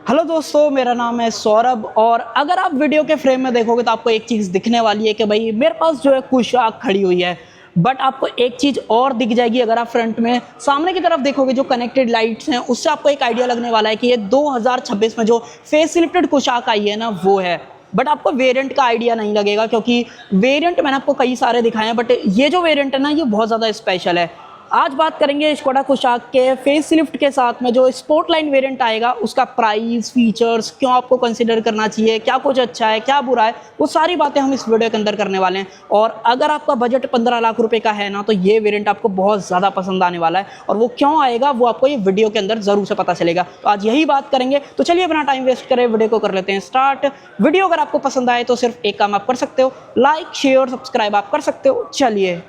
Hello दोस्तों, मेरा नाम है सौरभ। और अगर आप वीडियो के फ्रेम में देखोगे तो आपको एक चीज़ दिखने वाली है कि भाई मेरे पास जो है कुशाक खड़ी हुई है। बट आपको एक चीज़ और दिख जाएगी अगर आप फ्रंट में सामने की तरफ देखोगे, जो कनेक्टेड लाइट्स हैं उससे आपको एक आइडिया लगने वाला है कि ये 2026 में जो फेस लिफ्टेड कुशाक आई है ना वो है। बट आपको वेरिएंट का आइडिया नहीं लगेगा, क्योंकि वेरिएंट मैंने आपको कई सारे दिखाए हैं, बट ये जो वेरिएंट है ना ये बहुत ज़्यादा स्पेशल है। आज बात करेंगे स्कोडा कुशाक के फेस लिफ्ट के साथ में जो स्पोर्ट लाइन वेरिएंट आएगा, उसका प्राइस, फीचर्स, क्यों आपको कंसीडर करना चाहिए, क्या कुछ अच्छा है क्या बुरा है, वो सारी बातें हम इस वीडियो के अंदर करने वाले हैं। और अगर आपका बजट 15 लाख रुपए का है ना तो ये वेरिएंट आपको बहुत ज़्यादा पसंद आने वाला है। और वो क्यों आएगा वो आपको ये वीडियो के अंदर ज़रूर से पता चलेगा। तो आज यही बात करेंगे, तो चलिए अपना टाइम वेस्ट करें, वीडियो को कर लेते हैं स्टार्ट। वीडियो अगर आपको पसंद आए तो सिर्फ एक काम आप कर सकते हो, लाइक शेयर सब्सक्राइब आप कर सकते हो। चलिए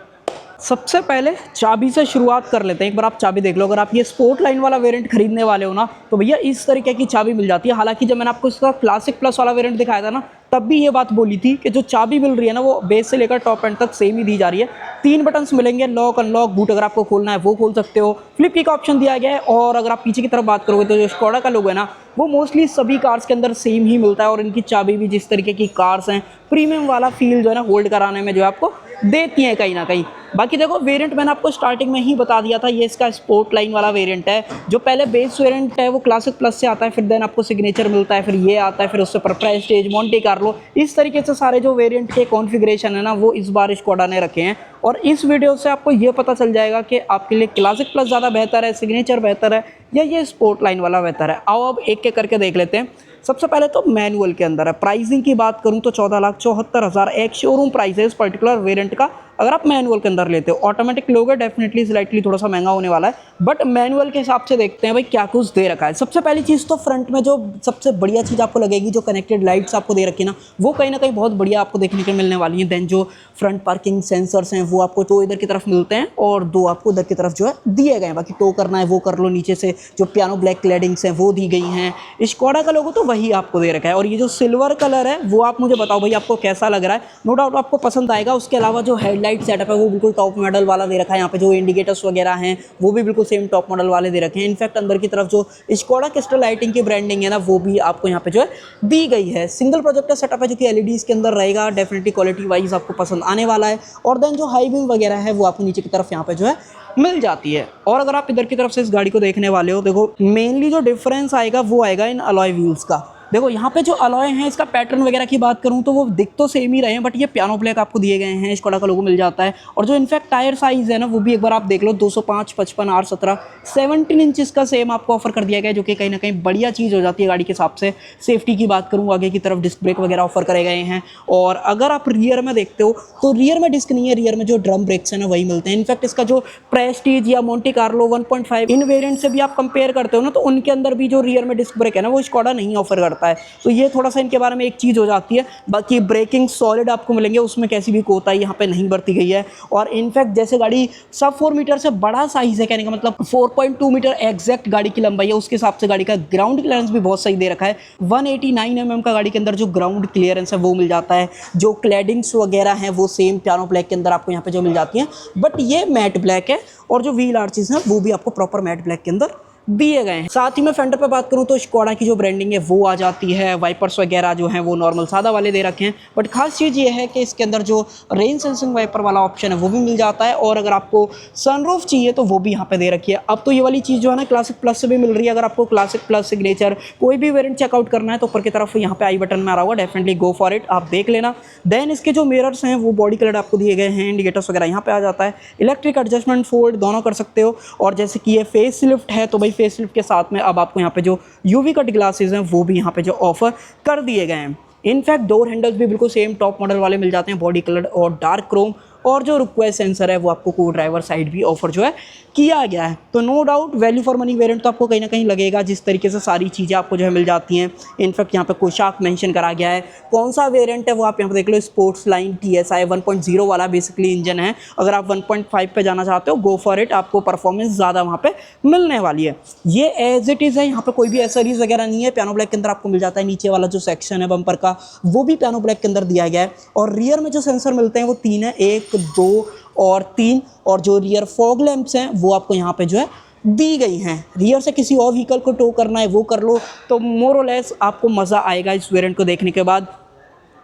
सबसे पहले चाबी से शुरुआत कर लेते हैं। एक बार आप चाबी देख लो। अगर आप ये स्पोर्ट लाइन वाला वेरिएंट खरीदने वाले हो ना तो भैया इस तरीके की चाबी मिल जाती है। हालांकि जब मैंने आपको इसका क्लासिक प्लस वाला वेरिएंट दिखाया था ना तब भी ये बात बोली थी कि जो चाबी मिल रही है ना वो बेस से लेकर टॉप एंड तक सेम ही दी जा रही है। 3 बटन्स मिलेंगे, लॉक अनलॉक बूट, अगर आपको खोलना है वो खोल सकते हो। फ्लिप की का ऑप्शन दिया गया है। और अगर आप पीछे की तरफ बात करोगे तो जो स्कोडा का लोगो है ना वो मोस्टली सभी कार्स के अंदर सेम ही मिलता है। और इनकी चाबी भी जिस तरीके की कार्स हैं प्रीमियम वाला फील जो है ना होल्ड कराने में जो है आपको देती हैं कहीं ना कहीं। बाकी देखो वेरिएंट मैंने आपको स्टार्टिंग में ही बता दिया था, ये इसका स्पोर्ट लाइन वाला वेरिएंट है। जो पहले बेस वेरिएंट है वो क्लासिक प्लस से आता है, फिर देन आपको सिग्नेचर मिलता है, फिर ये आता है, फिर उससे पर प्रेस्टीज, मोंटे कार्लो, इस तरीके से सारे जो वेरिएंट के कॉन्फ़िगरेशन है ना वो इस बार स्कोडा ने रखे हैं। और इस वीडियो से आपको ये पता चल जाएगा कि आपके लिए क्लासिक प्लस ज़्यादा बेहतर है, सिग्नेचर बेहतर है, या ये स्पोर्ट लाइन वाला बेहतर है। आओ अब एक एक करके देख लेते हैं। सबसे पहले तो मैनुअल के अंदर है। प्राइसिंग की बात करूं तो 14,74,000 एक शोरूम प्राइस है इस पर्टिकुलर वेरिएंट का। अगर आप मैनुअल के अंदर लेते हो, ऑटोमेटिक लोगे डेफिनेटली स्लाइटली थोड़ा सा महंगा होने वाला है। बट मैनुअल के हिसाब से देखते हैं भाई क्या कुछ दे रखा है। सबसे पहली चीज़ तो फ्रंट में जो सबसे बढ़िया चीज़ आपको लगेगी, जो कनेक्टेड लाइट्स आपको दे रखी है ना वो कहीं ना कहीं बहुत बढ़िया आपको देखने को मिलने वाली है। देन जो फ्रंट पार्किंग सेंसर्स हैं वो आपको 2 इधर की तरफ मिलते हैं और 2 आपको उधर की तरफ जो है दिए गए हैं। बाकी टो करना है वो कर लो। नीचे से जो पियानो ब्लैक क्लैडिंग्स हैं वो दी गई हैं। स्कोडा का लोगो तो वही आपको दे रखा है। और ये जो सिल्वर कलर है वो आप मुझे बताओ भाई आपको कैसा लग रहा है। नो डाउट आपको पसंद आएगा। उसके अलावा जो हेडलाइट सेटअप है वो बिल्कुल टॉप मॉडल वाला दे रखा है। यहाँ पे जो इंडिकेटर्स वगैरह हैं वो भी बिल्कुल सेम टॉप मॉडल वाले दे रखे हैं। इनफैक्ट अंदर की तरफ जो स्कोडा क्रिस्टल लाइटिंग की ब्रांडिंग है ना वो भी आपको यहाँ पे जो है दी गई है। सिंगल प्रोजेक्टर सेटअप है जो कि एलईडी के अंदर रहेगा। डेफिनेटली क्वालिटी वाइज आपको पसंद आने वाला है। और देन जो हाई बीम वगैरह है वो आपको नीचे की तरफ यहाँ पे जो है मिल जाती है। और अगर आप इधर की तरफ से इस गाड़ी को देखने वाले हो, देखो मेनली जो डिफरेंस आएगा वो आएगा इन अलॉय व्हील्स का। देखो यहाँ पे जो अलॉय हैं इसका पैटर्न वगैरह की बात करूँ तो वो दिख तो सेम ही रहे हैं, बट ये पियानो ब्लैक आपको दिए गए हैं। स्कोडा का लोगो मिल जाता है। और जो इनफैक्ट टायर साइज है ना वो भी एक बार आप देख लो, 205, 55, R17, 17 इंचेस का सेम आपको ऑफर कर दिया गया है, जो कि कहीं ना कहीं बढ़िया चीज़ हो जाती है गाड़ी के हिसाब से। सेफ्टी की बात करूँ, आगे की तरफ डिस्क ब्रेक वगैरह ऑफर करे गए हैं। और अगर आप रियर में देखते हो तो रियर में डिस्क नहीं है, रियर में जो ड्रम ब्रेक्स हैं ना वही मिलते हैं। इनफैक्ट इसका जो प्रेस्टीज या मोंटे कार्लो 1.5 इन वेरिएंट से भी आप कंपेयर करते हो ना तो उनके अंदर भी जो रियर में डिस्क ब्रेक है ना वो स्कोडा नहीं ऑफर करता है। तो ये थोड़ा सा इनके बारे में एक चीज़ हो जाती है। बाकी ब्रेकिंग सॉलिड आपको मिलेंगे, उसमें कैसी भी कोताही यहाँ पे नहीं बरती गई है। और इनफैक्ट जैसे गाड़ी सब 4 मीटर से बड़ा साइज है, कहने का मतलब 4.2 मीटर एग्जैक्ट गाड़ी की लंबाई है, उसके हिसाब से गाड़ी का ग्राउंड क्लियरेंस भी बहुत सही दे रखा है। 189 mm का गाड़ी के अंदर जो ग्राउंड क्लियरेंस है वो मिल जाता है। जो क्लैडिंग्स वगैरह हैं वो सेम पियानो ब्लैक के अंदर आपको यहाँ पे जो मिल जाती हैं, बट ये मैट ब्लैक है। और जो व्हील आर्चेस हैं वो भी आपको प्रॉपर मैट ब्लैक के अंदर दिए गए हैं। साथ ही में फेंडर पे बात करूं तो स्कोडा की जो ब्रांडिंग है वो आ जाती है। वाइपर्स वगैरह जो हैं वो नॉर्मल सादा वाले दे रखे हैं, बट खास चीज़ ये है कि इसके अंदर जो रेन सेंसिंग वाइपर वाला ऑप्शन है वो भी मिल जाता है। और अगर आपको सनरूफ चाहिए तो वो भी यहाँ पे दे रखी है। अब तो ये वाली चीज़ जो है ना क्लासिक प्लस से भी मिल रही है। अगर आपको क्लासिक प्लस, सिग्नेचर कोई भी वेरिएंट चेकआउट करना है तो ऊपर की तरफ यहाँ पे आई बटन में आ रहा होगा, डेफिनेटली गो फॉर इट, आप देख लेना। देन इसके जो मिरर्स हैं वो बॉडी कलर आपको दिए गए हैं। इंडिकेटर्स वगैरह यहाँ पे आ जाता है। इलेक्ट्रिक एडजस्टमेंट फोल्ड दोनों कर सकते हो। और जैसे कि ये फेस लिफ्ट है तो भाई फेस लिफ्ट के साथ अब आपको यहाँ पे जो यूवी कट ग्लासेस हैं वो भी यहाँ पे जो ऑफर कर दिए गए हैं। इनफैक्ट डोर हैंडल्स भी बिल्कुल सेम टॉप मॉडल वाले मिल जाते हैं, बॉडी कलर और डार्क क्रोम। और जो रिक्वेस्ट सेंसर है वो आपको को ड्राइवर साइड भी ऑफर जो है किया गया है। तो no doubt value for money variant तो आपको कहीं ना कहीं लगेगा, जिस तरीके से सारी चीज़ें आपको जो है मिल जाती हैं। इनफैक्ट यहाँ पे कुशाक मेंशन करा गया है। कौन सा वेरिएंट है वो आप यहाँ पे देख लो, स्पोर्ट्स लाइन TSI 1.0 वाला बेसिकली इंजन है। अगर आप 1.5 पे जाना चाहते हो गो फॉर इट, आपको परफॉर्मेंस ज़्यादा वहाँ पे मिलने वाली है। ये एज इट इज़ है, यहाँ पे कोई भी एसेसरीज वगैरह नहीं है। पियानो ब्लैक के अंदर आपको मिल जाता है। नीचे वाला जो सेक्शन है बम्पर का वो भी पियानो ब्लैक के अंदर दिया गया है। और रियर में जो सेंसर मिलते हैं वो 3 है, 1, 2 और 3। और जो रियर फॉग लैंप्स हैं वो आपको यहाँ पे जो है दी गई हैं। रियर से किसी और व्हीकल को टो करना है वो कर लो, तो मोर और लेस आपको मज़ा आएगा इस वेरिएंट को देखने के बाद।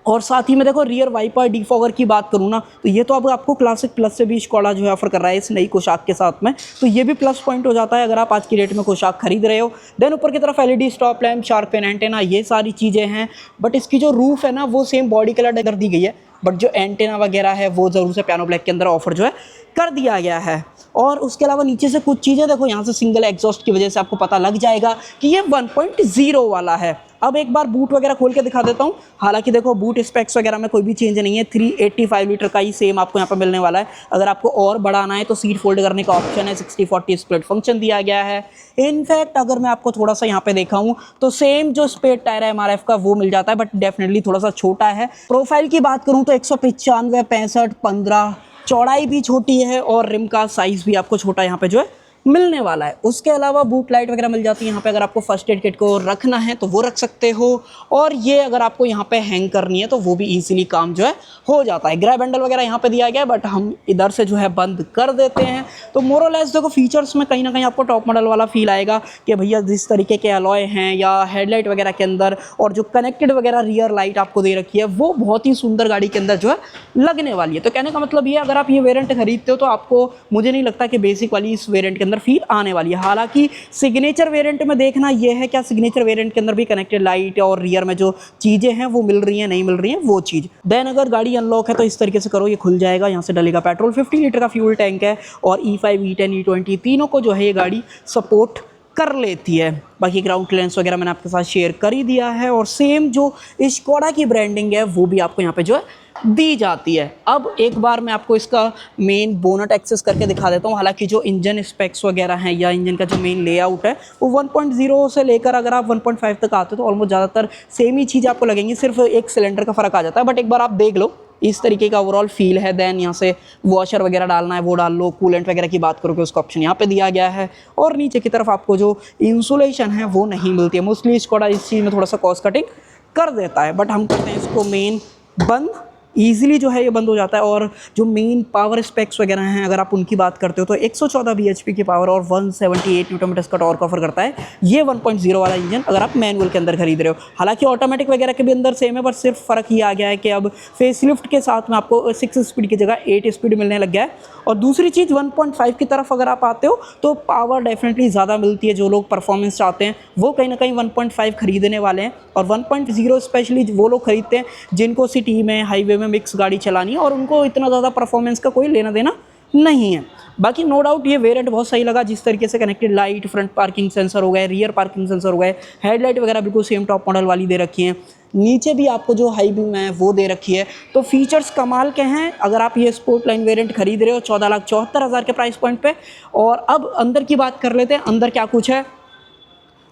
और साथ ही में देखो रियर वाइपर डिफॉगर की बात करूँ ना, तो ये तो अब आपको क्लासिक प्लस से भी स्कोडा जो है ऑफर कर रहा है इस नई पोशाक के साथ में, तो ये भी प्लस पॉइंट हो जाता है अगर आप आज की डेट में पोशाक खरीद रहे हो। देन ऊपर की तरफ LED stop lamp, shark fin antenna, ये सारी चीज़ें हैं। बट इसकी जो रूफ है ना वो सेम बॉडी कलर कर दी गई है, बट जो एंटेना वगैरह है वो ज़रूर से पियानो ब्लैक के अंदर ऑफर जो है कर दिया गया है। और उसके अलावा नीचे से कुछ चीज़ें देखो, यहाँ से सिंगल एग्जॉस्ट की वजह से आपको पता लग जाएगा कि ये 1.0 वाला है। अब एक बार बूट वगैरह खोल के दिखा देता हूँ। हालांकि देखो बूट स्पेक्स वगैरह में कोई भी चेंज नहीं है, 385 लीटर का ही सेम आपको यहाँ पर मिलने वाला है। अगर आपको और बढ़ाना है तो सीट फोल्ड करने का ऑप्शन है, 60-40 स्प्लिट फंक्शन दिया गया है। इनफैक्ट अगर मैं आपको थोड़ा सा यहाँ पे दिखाऊँ तो सेम जो स्पेयर टायर है MRF का वो मिल जाता है, बट डेफिनेटली थोड़ा सा छोटा है। प्रोफाइल की बात करूँ तो 195, 65, 15, चौड़ाई भी छोटी है और रिम का साइज़ भी आपको छोटा यहाँ पे जो है मिलने वाला है। उसके अलावा बूट लाइट वगैरह मिल जाती है यहाँ पे, अगर आपको फर्स्ट एड किट को रखना है तो वो रख सकते हो। और ये अगर आपको यहाँ पे हैंग करनी है तो वो भी इजीली काम जो है हो जाता है। ग्रैब हैंडल वगैरह यहाँ पे दिया गया है, बट हम इधर से जो है बंद कर देते हैं। तो मोर और लेस देखो फीचर्स में कहीं ना कहीं आपको टॉप मॉडल वाला फील आएगा कि भैया जिस तरीके के अलॉय हैं या हेडलाइट वगैरह के अंदर और जो कनेक्टेड वगैरह रियर लाइट आपको दे रखी है वो बहुत ही सुंदर गाड़ी के अंदर जो है लगने वाली है। तो कहने का मतलब ये, अगर आप ये वेरिएंट खरीदते हो तो आपको मुझे नहीं लगता कि बेसिक वाली इस वेरिएंट के अंदर फील आने वाली है। हालांकि सिग्नेचर वेरिएंट में देखना ये है क्या सिग्नेचर वेरिएंट के अंदर भी कनेक्टेड लाइट और रियर में जो चीज़ें हैं वो मिल रही हैं नहीं मिल रही हैं वो चीज़। देन अगर गाड़ी अनलॉक है तो इस तरीके से करो, ये खुल जाएगा, यहाँ से डलेगा पेट्रोल। 50 लीटर का फ्यूल टैंक है और E5, E10, E20 तीनों को जो है ये गाड़ी सपोर्ट कर लेती है। बाकी ग्राउंड क्लियरेंस वगैरह मैंने आपके साथ शेयर कर ही दिया है और सेम जो स्कोडा की ब्रांडिंग है वो भी आपको यहाँ पे जो है दी जाती है। अब एक बार मैं आपको इसका मेन बोनट एक्सेस करके दिखा देता हूँ। हालांकि जो इंजन स्पेक्स वगैरह हैं या इंजन का जो मेन लेआउट है वो 1.0 से लेकर अगर आप 1.5 तक आते हो तो ऑलमोस्ट ज़्यादातर सेम ही चीज़ आपको लगेंगी, सिर्फ एक सिलेंडर का फ़र्क आ जाता है। बट एक बार आप देख लो इस तरीके का ओवरऑल फील है। देन यहाँ से वॉशर वगैरह डालना है वो डाल लो, कूलेंट वगैरह की बात करोगे उसका ऑप्शन यहाँ पे दिया गया है। और नीचे की तरफ आपको जो इंसुलेशन है वो नहीं मिलती है। मोस्टली स्कोडा इस चीज़ में थोड़ा सा कॉस्ट कटिंग कर देता है, बट हम करते हैं इसको मेन बंद। ईजिली जो है ये बंद हो जाता है। और जो मेन पावर स्पेक्स वगैरह हैं अगर आप उनकी बात करते हो तो 114 bhp की पावर और 178 न्यूटन मीटर्स का टॉर्क ऑफर करता है ये 1.0 वाला इंजन, अगर आप मैनुअल के अंदर खरीद रहे हो। हालांकि ऑटोमेटिक वगैरह के भी अंदर सेम है, बट सिर्फ फ़र्क ये आ गया है कि अब फेसलिफ्ट के साथ में आपको 6 स्पीड की जगह 8 स्पीड मिलने लग गया है। और दूसरी चीज़ 1.5 की तरफ अगर आप आते हो तो पावर डेफिनेटली ज़्यादा मिलती है। जो लोग परफॉर्मेंस चाहते हैं वो कहीं ना कहीं 1.5 खरीदने वाले हैं, और 1.0 स्पेशली वो लोग खरीदते हैं जिनको सिटी में हाईवे में मिक्स गाड़ी चलानी है और उनको इतना ज़्यादा परफॉर्मेंस का कोई लेना देना नहीं है। बाकी नो डाउट ये वेरिएंट बहुत सही लगा, जिस तरीके से connected light, front parking sensor हो गए, रियर पार्किंग सेंसर हो गए, हेडलाइट वगैरह बिल्कुल सेम टॉप मॉडल वाली दे रखी है। नीचे भी आपको जो हाई बीम है वो दे रखी है। तो फीचर्स कमाल के हैं अगर आप ये स्पोर्ट लाइन वेरिएंट खरीद रहे हो 14,74,000 के प्राइस पॉइंट पे। और अब अंदर की बात कर लेते हैं, अंदर क्या कुछ है।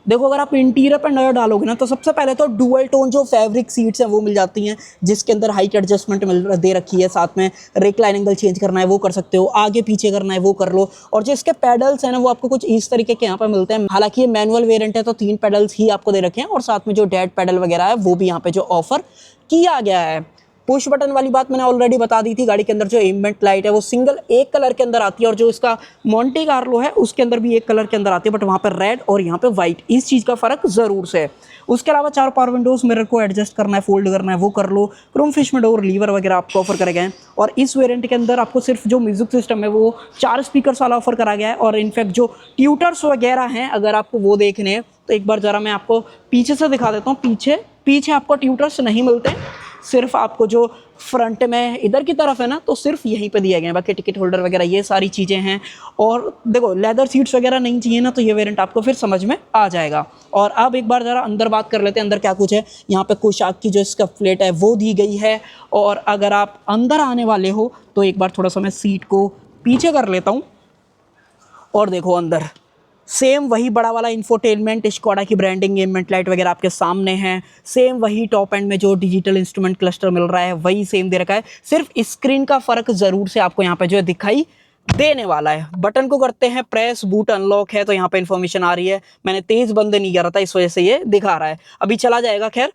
देखो अगर आप इंटीरियर पर नज़र डालोगे ना तो सबसे पहले तो डुअल टोन जो फैब्रिक सीट्स हैं वो मिल जाती हैं, जिसके अंदर हाइट एडजस्टमेंट दे रखी है। साथ में रेक्लाइन एंगल चेंज करना है वो कर सकते हो, आगे पीछे करना है वो कर लो। और जो इसके पेडल्स हैं ना वो आपको कुछ इस तरीके के यहाँ पर मिलते हैं। हालांकि ये मैनुअल वेरिएंट है तो 3 पेडल्स ही आपको दे रखे हैं, और साथ में जो डेड पेडल वगैरह है वो भी यहाँ पे जो ऑफर किया गया है। पुश बटन वाली बात मैंने ऑलरेडी बता दी थी। गाड़ी के अंदर जो एम्बिएंट लाइट है वो सिंगल एक कलर के अंदर आती है, और जो इसका मोंटे कार्लो है उसके अंदर भी एक कलर के अंदर आती है, बट वहाँ पर रेड और यहाँ पे वाइट, इस चीज़ का फ़र्क ज़रूर से है। उसके अलावा 4 पावर विंडोज़, मिरर को एडजस्ट करना है, फोल्ड करना है वो कर लो। क्रोम फिश में डोर, लीवर वगैरह आपको ऑफर करे गए हैं। और इस वेरिएंट के अंदर आपको सिर्फ जो म्यूजिक सिस्टम है वो 4 स्पीकर्स वाला ऑफर करा गया है। और इनफैक्ट जो ट्यूटर्स वगैरह हैं अगर आपको वो देखने हैं तो एक बार ज़रा मैं आपको पीछे से दिखा देता हूँ। पीछे आपको ट्यूटर्स नहीं मिलते, सिर्फ आपको जो फ्रंट में इधर की तरफ है ना तो सिर्फ यहीं पे दिए गए हैं। बाकी टिकट होल्डर वगैरह ये सारी चीज़ें हैं। और देखो लेदर सीट्स वगैरह नहीं चाहिए ना तो ये वेरिएंट आपको फिर समझ में आ जाएगा। और अब एक बार ज़रा अंदर बात कर लेते हैं, अंदर क्या कुछ है। यहाँ पे पोशाक की जो इसका प्लेट है वो दी गई है। और अगर आप अंदर आने वाले हो तो एक बार थोड़ा सा मैं सीट को पीछे कर लेता हूँ, और देखो अंदर सेम वही बड़ा वाला इंफोटेनमेंट, स्कोडा की ब्रांडिंग, एम्बिएंट लाइट वगैरह आपके सामने हैं। सेम वही टॉप एंड में जो डिजिटल इंस्ट्रूमेंट क्लस्टर मिल रहा है वही सेम दे रखा है। सिर्फ स्क्रीन का फ़र्क ज़रूर से आपको यहाँ पे जो है दिखाई देने वाला है। बटन को करते हैं प्रेस, बूट अनलॉक है तो यहाँ पे इन्फॉर्मेशन आ रही है। मैंने तेज़ बंद नहीं करा था इस वजह से ये दिखा रहा है, अभी चला जाएगा। खैर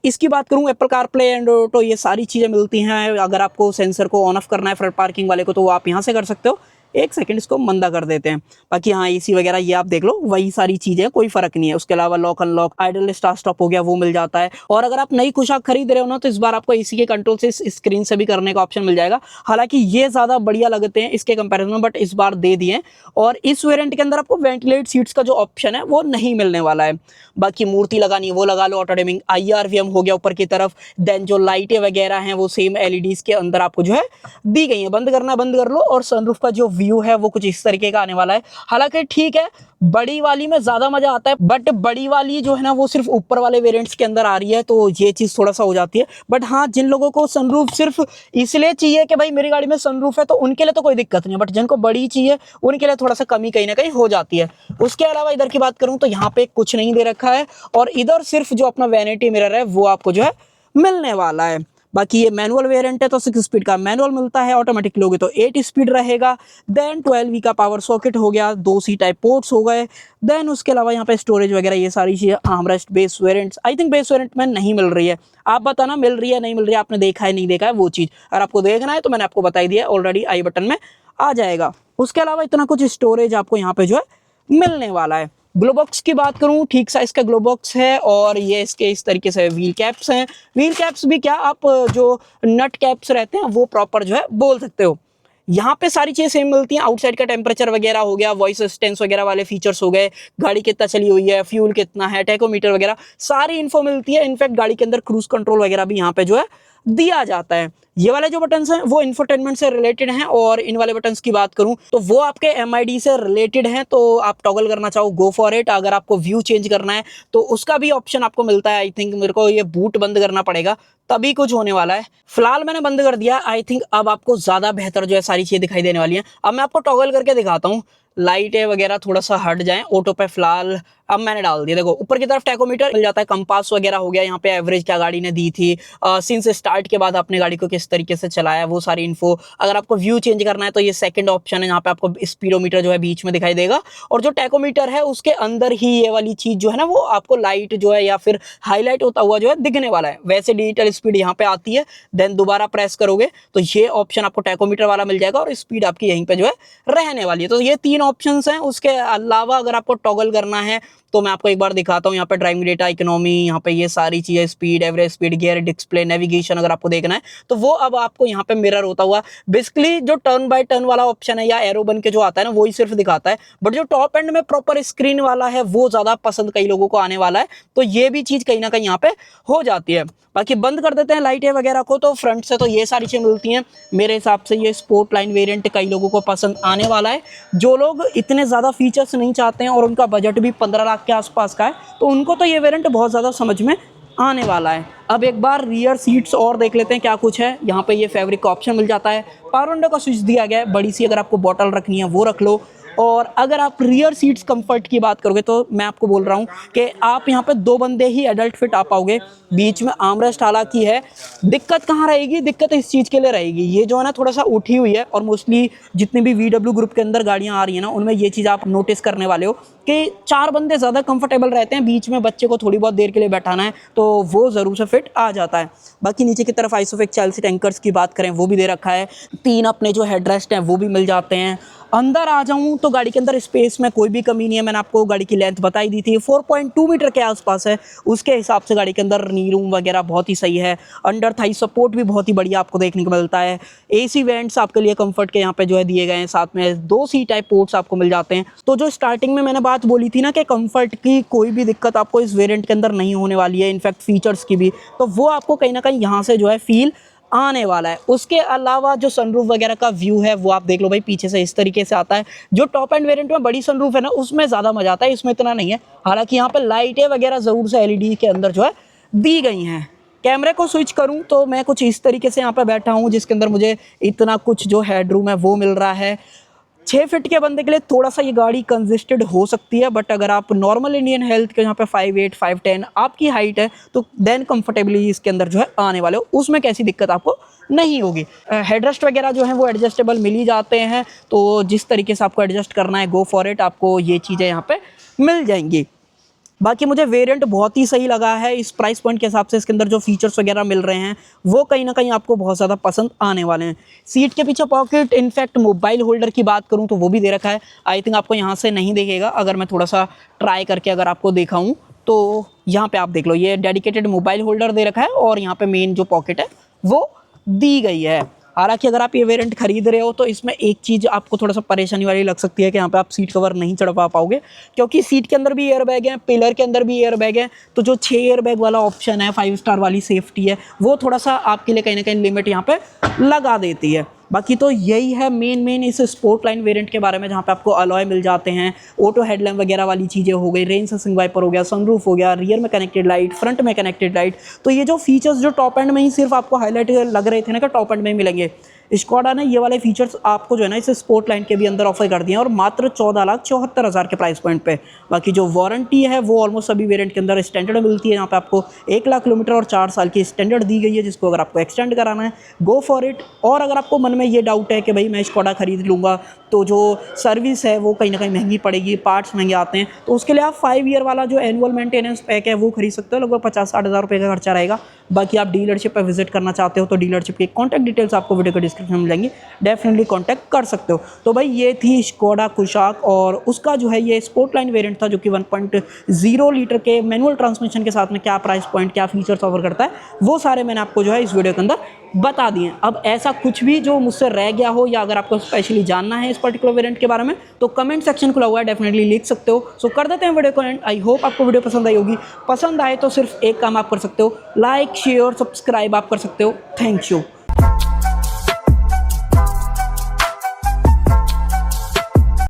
इसकी बात करूँ, एप्पल कारप्ले, एंड्रॉइड ऑटो ये सारी चीज़ें मिलती हैं। अगर आपको सेंसर को ऑन ऑफ करना है फ्रंट पार्किंग वाले को तो वो आप यहाँ से कर सकते हो। एक सेकंड इसको मंदा कर देते हैं। बाकी हाँ एसी वगैरह ये आप देख लो, वही सारी चीज़ें, कोई फ़र्क नहीं है। उसके अलावा lock unlock, idol start stop हो गया, वो मिल जाता है। और अगर आप नई कुशाक खरीद रहे हो ना, तो इस बार आपको एसी के कंट्रोल से इस स्क्रीन से भी करने का ऑप्शन मिल जाएगा। हालांकि ये ज़्यादा बढ़िया लगते हैं इसके कंपेरिजन में, बट इस बार दे दिए। और इस वेरिएंट के अंदर आपको वेंटिलेट सीट्स का जो ऑप्शन है वो नहीं मिलने वाला है। बाकी मूर्ति लगानी है वो लगा लो, ऑटो डिमिंग, IRVM हो गया ऊपर की तरफ। देन जो लाइटें वगैरह हैं वो सेम LEDs के अंदर आपको जो है दी गई है। बंद करना है बंद कर लो। और सनरूफ का जो व्यू है वो कुछ इस तरीके का आने वाला है। हालांकि ठीक है, बड़ी वाली में ज्यादा मजा आता है, बट बड़ी वाली जो है ना वो सिर्फ ऊपर वाले वेरिएंट्स के अंदर आ रही है, तो ये चीज थोड़ा सा हो जाती है। बट हाँ, जिन लोगों को सनरूफ सिर्फ इसलिए चाहिए कि भाई मेरी गाड़ी में सनरूफ है, तो उनके लिए तो कोई दिक्कत नहीं है। बट जिनको बड़ी चाहिए उनके लिए थोड़ा सा कमी कहीं ना कहीं हो जाती है। उसके अलावा इधर की बात करूं तो यहाँ पे कुछ नहीं दे रखा है, और इधर सिर्फ जो अपना वैनिटी मिरर है वो आपको जो है मिलने वाला है। बाकी ये मैनुअल वेरिएंट है तो 6 स्पीड का मैनुअल मिलता है, ऑटोमेटिक लोगे तो 8 स्पीड रहेगा। देन 12V का पावर सॉकेट हो गया, 2 C टाइप पोर्ट्स हो गए। देन उसके अलावा यहाँ पे स्टोरेज वगैरह ये सारी चीज़ें। Armrest base variants, I think base variant में नहीं मिल रही है, आप बताना मिल रही है नहीं मिल रही है, आपने देखा है नहीं देखा है वो चीज़। अगर आपको देखना है तो मैंने आपको बताई दिया ऑलरेडी, आई बटन में आ जाएगा। उसके अलावा इतना कुछ स्टोरेज आपको यहाँ पे जो है मिलने वाला है। ग्लो बॉक्स की बात करूं, ठीक साइज का ग्लो बॉक्स है, और ये इसके इस तरीके से व्हील कैप्स हैं। व्हील कैप्स भी क्या, आप जो नट कैप्स रहते हैं वो प्रॉपर जो है बोल सकते हो। यहाँ पे सारी चीजें सेम मिलती हैं। आउटसाइड का टेम्परेचर वगैरह हो गया, वॉइस असिस्टेंस वगैरह वाले फीचर्स हो गए, गाड़ी कितना चली हुई है, फ्यूल कितना है, टैकोमीटर वगैरह सारी इन्फो मिलती है। इनफैक्ट गाड़ी के अंदर क्रूज कंट्रोल वगैरह भी यहाँ पे जो है दिया जाता है। ये वाले जो बटन्स हैं वो इंफोटेनमेंट से रिलेटेड हैं, और इन वाले बटन्स की बात करूं तो वो आपके MID से रिलेटेड हैं। तो आप टॉगल करना चाहो गो फॉर इट। अगर आपको व्यू चेंज करना है तो उसका भी ऑप्शन आपको मिलता है। आई थिंक मेरे को ये बूट बंद करना पड़ेगा तभी कुछ होने वाला है। फिलहाल मैंने बंद कर दिया। आई थिंक अब आपको ज्यादा बेहतर जो है सारी चीजें दिखाई देने वाली हैं। अब मैं आपको टॉगल करके दिखाता हूँ, लाइटें वगैरह थोड़ा सा हट जाएं ऑटो पे। फिलहाल अब मैंने डाल दिया, देखो ऊपर की तरफ टैकोमीटर मिल जाता है, कंपास वगैरह हो गया, यहाँ पे एवरेज क्या गाड़ी ने दी थी, सिंस स्टार्ट के बाद आपने गाड़ी को किस तरीके से चलाया, वो सारी इन्फो। अगर आपको व्यू चेंज करना है तो ये सेकंड ऑप्शन है, यहाँ पे आपको स्पीडोमीटर जो है बीच में दिखाई देगा, और जो टैकोमीटर है उसके अंदर ही ये वाली चीज जो है ना वो आपको लाइट जो है या फिर हाईलाइट होता हुआ जो है दिखने वाला है। वैसे डिजिटल स्पीड यहाँ पे आती है, देन दोबारा प्रेस करोगे तो ये ऑप्शन आपको टैकोमीटर वाला मिल जाएगा, और स्पीड आपकी यहीं पे जो है रहने वाली है। तो ये 3 ऑप्शन हैं। उसके अलावा अगर आपको टॉगल करना है तो मैं आपको एक बार दिखाता हूँ। यहाँ पे ड्राइविंग डेटा, इकोनॉमी, यहाँ पे ये सारी चीजें, speed, average speed, gear, display, navigation अगर आपको देखना है तो वो अब आपको यहाँ पे मिरर होता हुआ, बेसिकली जो टर्न बाय टर्न वाला ऑप्शन है या एरो बन के जो आता है ना वही सिर्फ दिखाता है। बट जो टॉप एंड में प्रॉपर स्क्रीन वाला है वो ज्यादा पसंद कई लोगों को आने वाला है, तो ये भी चीज कहीं ना कहीं यहाँ पे हो जाती है। बाकी बंद कर देते हैं लाइटें वगैरह को। तो फ्रंट से तो ये सारी चीजें मिलती हैं। मेरे हिसाब से ये स्पोर्ट लाइन वेरिएंट कई लोगों को पसंद आने वाला है। जो लोग इतने ज़्यादा फीचर्स नहीं चाहते हैं और उनका बजट भी 15 लाख के आसपास का है, तो उनको तो ये वेरिएंट बहुत ज़्यादा समझ में आने वाला है। अब एक बार रियर सीट्स और देख लेते हैं क्या कुछ है। यहाँ पे ये फैब्रिक का ऑप्शन मिल जाता है, पावर विंडो का स्विच दिया गया है, बड़ी सी अगर आपको बॉटल रखनी है वो रख लो। और अगर आप रियर सीट्स कंफर्ट की बात करोगे तो मैं आपको बोल रहा हूँ कि आप यहाँ पे 2 बंदे ही एडल्ट फिट आ पाओगे। बीच में आर्मरेस्ट हालांकि है, दिक्कत कहाँ रहेगी, दिक्कत इस चीज़ के लिए रहेगी, ये जो है ना थोड़ा सा उठी हुई है, और मोस्टली जितनी भी VW ग्रुप के अंदर गाड़ियाँ आ रही हैं ना उनमें ये चीज़ आप नोटिस करने वाले हो कि 4 बंदे ज़्यादा कंफर्टेबल रहते हैं। बीच में बच्चे को थोड़ी बहुत देर के लिए बैठाना है तो वो ज़रूर से फिट आ जाता है। बाकी नीचे की तरफ आइसोफिक चाइल्ड सीट एंकर्स की बात करें वो भी दे रखा है। 3 अपने जो हेडरेस्ट हैं वो भी मिल जाते हैं। अंदर आ जाऊं तो गाड़ी के अंदर स्पेस में कोई भी कमी नहीं है। मैंने आपको गाड़ी की लेंथ बताई दी थी, 4.2 मीटर के आसपास है। उसके हिसाब से गाड़ी के अंदर नी रूम वगैरह बहुत ही सही है। अंडर थाई सपोर्ट भी बहुत ही बढ़िया आपको देखने को मिलता है। AC वेंट्स आपके लिए कंफर्ट के यहाँ पे जो है दिए गए हैं, साथ में 2 C टाइप पोर्ट्स आपको मिल जाते हैं। तो जो स्टार्टिंग में मैंने बात बोली थी ना कि कंफर्ट की कोई भी दिक्कत आपको इस वेरिएंट के अंदर नहीं होने वाली है, इनफैक्ट फीचर्स की भी, तो वो आपको कहीं ना कहीं यहाँ से जो है फील आने वाला है। उसके अलावा जो सनरूफ वगैरह का व्यू है वो आप देख लो भाई, पीछे से इस तरीके से आता है। जो टॉप एंड वेरिएंट में बड़ी सनरूफ है ना उसमें ज़्यादा मजा आता है, इसमें इतना नहीं है। हालांकि यहाँ पे लाइटें वगैरह ज़रूर से LED के अंदर जो है दी गई हैं। कैमरे को स्विच करूं तो मैं कुछ इस तरीके से यहाँ पे बैठा हूँ, जिसके अंदर मुझे इतना कुछ जो हेडरूम है वो मिल रहा है। 6 फीट के बंदे के लिए थोड़ा सा ये गाड़ी कंजेस्टेड हो सकती है, बट अगर आप नॉर्मल इंडियन हेल्थ के यहाँ पे 5'8", 5'10" आपकी हाइट है तो देन कंफर्टेबली इसके अंदर जो है आने वाले हो, उसमें कैसी दिक्कत आपको नहीं होगी। हेडरेस्ट वगैरह जो है वो एडजस्टेबल मिल ही जाते हैं, तो जिस तरीके से आपको एडजस्ट करना है गो फॉर इट, आपको ये चीज़ें यहाँ पे मिल जाएंगी। बाकी मुझे वेरिएंट बहुत ही सही लगा है, इस प्राइस पॉइंट के हिसाब से इसके अंदर जो फीचर्स वगैरह मिल रहे हैं वो कहीं ना कहीं आपको बहुत ज़्यादा पसंद आने वाले हैं। सीट के पीछे पॉकेट, इनफैक्ट मोबाइल होल्डर की बात करूँ तो वो भी दे रखा है। आई थिंक आपको यहाँ से नहीं दिखेगा, अगर मैं थोड़ा सा ट्राई करके अगर आपको दिखाऊँ तो यहाँ पे आप देख लो, ये डेडिकेटेड मोबाइल होल्डर दे रखा है और यहाँ पे मेन जो पॉकेट है वो दी गई है। हालांकि अगर आप ये वेरिएंट खरीद रहे हो तो इसमें एक चीज़ आपको थोड़ा सा परेशानी वाली लग सकती है कि यहाँ पे आप सीट कवर नहीं चढ़वा पाओगे, क्योंकि सीट के अंदर भी एयर बैग है, पिलर के अंदर भी एयर बैग है। तो जो 6 एयर बैग वाला ऑप्शन है, 5 स्टार वाली सेफ्टी है, वो थोड़ा सा आपके लिए कहीं ना कहीं लिमिट यहाँ पे लगा देती है। बाकी तो यही है मेन इस स्पोर्ट लाइन वेरिएंट के बारे में, जहाँ पे आपको अलॉय मिल जाते हैं, ऑटो हेडलैम्प वगैरह वाली चीज़ें हो गई, रेन सेंसिंग वाइपर हो गया, सनरूफ हो गया, रियर में कनेक्टेड लाइट, फ्रंट में कनेक्टेड लाइट। तो ये जो फीचर्स जो टॉप एंड में ही सिर्फ आपको हाईलाइट लग रहे थे ना कि टॉप एंड में मिलेंगे, स्कोडा ने ये वाले फीचर्स आपको जो है ना इस स्पोर्ट लाइन के भी अंदर ऑफर कर दिए हैं, और मात्र 14,74,000 के प्राइस पॉइंट पे। बाकी जो वारंटी है वो ऑलमोस्ट सभी वेरिएंट के अंदर स्टैंडर्ड मिलती है। यहाँ पे आपको 1,00,000 किलोमीटर और 4 साल की स्टैंडर्ड दी गई है, जिसको अगर आपको एक्सटेंड कराना है गो फॉर इट। और अगर आपको मन में ये डाउट है कि भाई मैं स्कोडा खरीद लूँगा तो जो सर्विस है वो कहीं ना कहीं महंगी पड़ेगी, पार्ट्स महंगे आते हैं, तो उसके लिए आप 5 ईयर वाला जो एनुअल मेंटेनेंस पैक है वो खरीद सकते हो। लगभग 50-60 हज़ार रुपये का खर्चा रहेगा। बाकी आप डीलरशिप पर विजिट करना चाहते हो तो डीलरशिप की कॉन्टैक्ट डिटेल्स आपको वीडियो के डिस्क्रिप्शन में मिलेंगी, डेफिनेटली कॉन्टैक्ट कर सकते हो। तो भाई ये थी स्कोडा कुशाक, और उसका जो है ये स्पोर्ट लाइन वेरिएंट था जो कि 1.0 लीटर के मैनुअल ट्रांसमिशन के साथ में क्या प्राइस पॉइंट, क्या फीचर्स ऑफर करता है, वो सारे मैंने आपको जो है इस वीडियो के अंदर बता दिए। अब ऐसा कुछ भी जो मुझसे रह गया हो या अगर आपको स्पेशली जानना है इस पर्टिकुलर वेरिएंट के बारे में तो कमेंट सेक्शन खुला हुआ है, डेफिनेटली लिख सकते हो। सो कर देते हैं वीडियो को एंड। आई होप आपको वीडियो पसंद आई होगी। पसंद आए तो सिर्फ एक काम आप कर सकते हो, लाइक शेयर सब्सक्राइब आप कर सकते हो। Thank you.